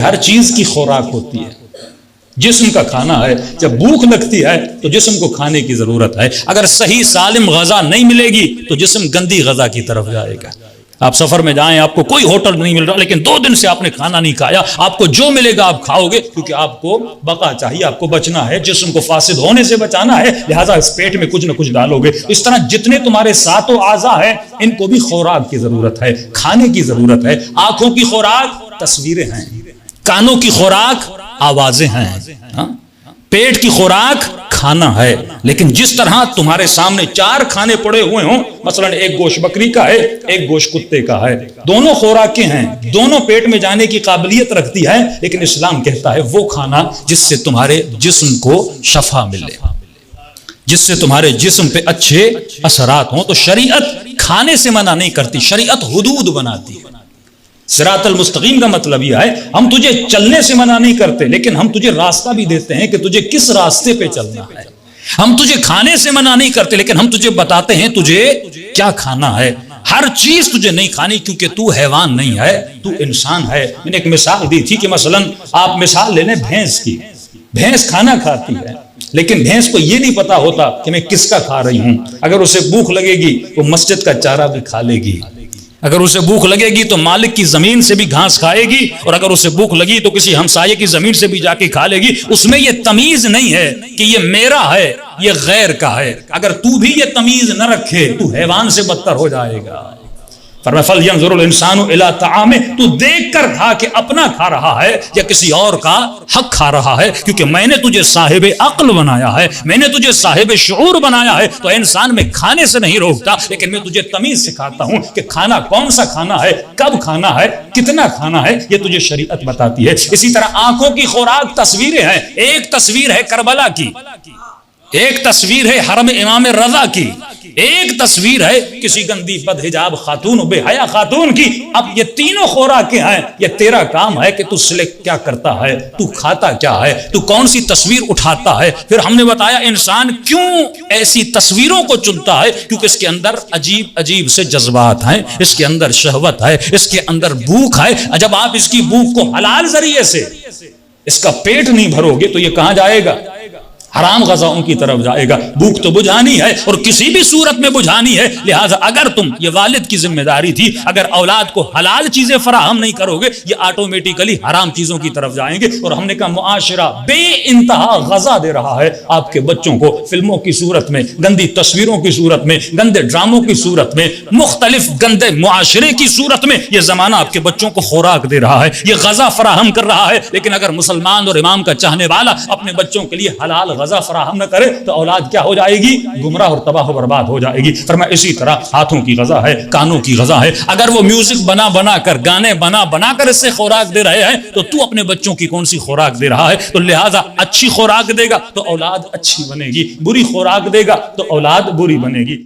ہر چیز کی خوراک ہوتی ہے. جسم کا کھانا ہے. جب بھوک لگتی ہے تو جسم کو کھانے کی ضرورت ہے. اگر صحیح سالم غذا نہیں ملے گی تو جسم گندی غذا کی طرف جائے گا. آپ سفر میں جائیں, آپ کو کوئی ہوٹل نہیں مل رہا, لیکن 2 دن سے آپ نے کھانا نہیں کھایا, آپ کو جو ملے گا آپ کھاؤ گے, کیونکہ آپ کو بقا چاہیے, آپ کو بچنا ہے, جسم کو فاسد ہونے سے بچانا ہے, لہٰذا اس پیٹ میں کچھ نہ کچھ ڈالو گے. اس طرح جتنے تمہارے 7 اعضاء ہیں ان کو بھی خوراک کی ضرورت ہے, کھانے کی ضرورت ہے. آنکھوں کی خوراک تصویریں ہیں, کانوں کی خوراک آوازیں ہیں, پیٹ کی خوراک کھانا ہے. لیکن جس طرح تمہارے سامنے 4 کھانے پڑے ہوئے ہوں, مثلا ایک گوشت بکری کا ہے, ایک گوشت کتے کا ہے, دونوں خوراکیں ہیں, دونوں پیٹ میں جانے کی قابلیت رکھتی ہے, لیکن اسلام کہتا ہے وہ کھانا جس سے تمہارے جسم کو شفا ملے, جس سے تمہارے جسم پہ اچھے اثرات ہوں. تو شریعت کھانے سے منع نہیں کرتی, شریعت حدود بناتی ہے. صراط المستقیم کا مطلب یہ ہے ہم تجھے چلنے سے منع نہیں کرتے, لیکن ہم تجھے راستہ بھی دیتے ہیں کہ تجھے کس راستے پہ چلنا ہے. ہم تجھے کھانے سے منع نہیں کرتے, لیکن ہم تجھے بتاتے ہیں تجھے کیا کھانا ہے. ہر چیز تجھے نہیں کھانی, کیونکہ تو حیوان نہیں ہے, تو انسان ہے. میں نے ایک مثال دی تھی کہ مثلا آپ مثال لے لیں بھینس کی. بھینس کھانا کھاتی ہے, لیکن بھینس کو یہ نہیں پتا ہوتا کہ میں کس کا کھا رہی ہوں. اگر اسے بھوک لگے گی وہ مسجد کا چارہ بھی کھا لے گی, اگر اسے بھوک لگے گی تو مالک کی زمین سے بھی گھاس کھائے گی, اور اگر اسے بھوک لگی تو کسی ہمسائے کی زمین سے بھی جا کے کھا لے گی. اس میں یہ تمیز نہیں ہے کہ یہ میرا ہے یہ غیر کا ہے. اگر تو بھی یہ تمیز نہ رکھے تو حیوان سے بدتر ہو جائے گا. فرمایا فَلْيَنْظُرِ الْإِنسَانُ إِلَىٰ طَعَامِهِ, تو دیکھ کر کھا کہ اپنا کھا رہا ہے یا کسی اور کا حق کھا رہا ہے, کیونکہ میں نے تجھے صاحب عقل بنایا ہے, میں نے تجھے صاحب شعور بنایا ہے. تو انسان میں کھانے سے نہیں روکتا, لیکن میں تجھے تمیز سکھاتا ہوں کہ کھانا کون سا کھانا ہے, کب کھانا ہے, کتنا کھانا ہے, یہ تجھے شریعت بتاتی ہے. اسی طرح آنکھوں کی خوراک تصویریں ہیں. ایک تصویر ہے کربلا کی, ایک تصویر ہے حرم امام رضا کی, ایک تصویر ہے کسی گندی بد حجاب خاتون بے حیا خاتون کی. اب یہ تینوں خوراکیں ہیں. یہ تیرا کام ہے کہ تو سلیکٹ کیا کرتا ہے, تو کھاتا کیا ہے, تو کون سی تصویر اٹھاتا ہے. پھر ہم نے بتایا انسان کیوں ایسی تصویروں کو چنتا ہے, کیونکہ اس کے اندر عجیب عجیب سے جذبات ہیں, اس کے اندر شہوت ہے, اس کے اندر بھوک ہے. جب آپ اس کی بھوک کو حلال ذریعے سے اس کا پیٹ نہیں بھرو گے تو یہ کہاں جائے گا, حرام غذاؤں کی طرف جائے گا. بھوک تو بجھانی ہے اور کسی بھی صورت میں بجھانی ہے, لہٰذا اگر تم, یہ والد کی ذمہ داری تھی, اگر اولاد کو حلال چیزیں فراہم نہیں کرو گے یہ آٹومیٹیکلی حرام چیزوں کی طرف جائیں گے. اور ہم نے کہا معاشرہ بے انتہا غذا دے رہا ہے آپ کے بچوں کو, فلموں کی صورت میں, گندی تصویروں کی صورت میں, گندے ڈراموں کی صورت میں, مختلف گندے معاشرے کی صورت میں. یہ زمانہ آپ کے بچوں کو خوراک دے رہا ہے, یہ غذا فراہم کر رہا ہے. لیکن اگر مسلمان اور امام کا چاہنے والا اپنے بچوں کے لیے حلال غذا فراہم نہ کرے تو اولاد کیا ہو جائے گی, گمراہ اور تباہ و برباد ہو جائے گی. فرمایا اسی طرح ہاتھوں کی غذا ہے, کانوں کی غذا ہے. اگر وہ میوزک بنا بنا کر, گانے بنا بنا کر اس سے خوراک دے رہے ہیں تو تو اپنے بچوں کی کون سی خوراک دے رہا ہے. تو لہٰذا اچھی خوراک دے گا تو اولاد اچھی بنے گی, بری خوراک دے گا تو اولاد بری بنے گی.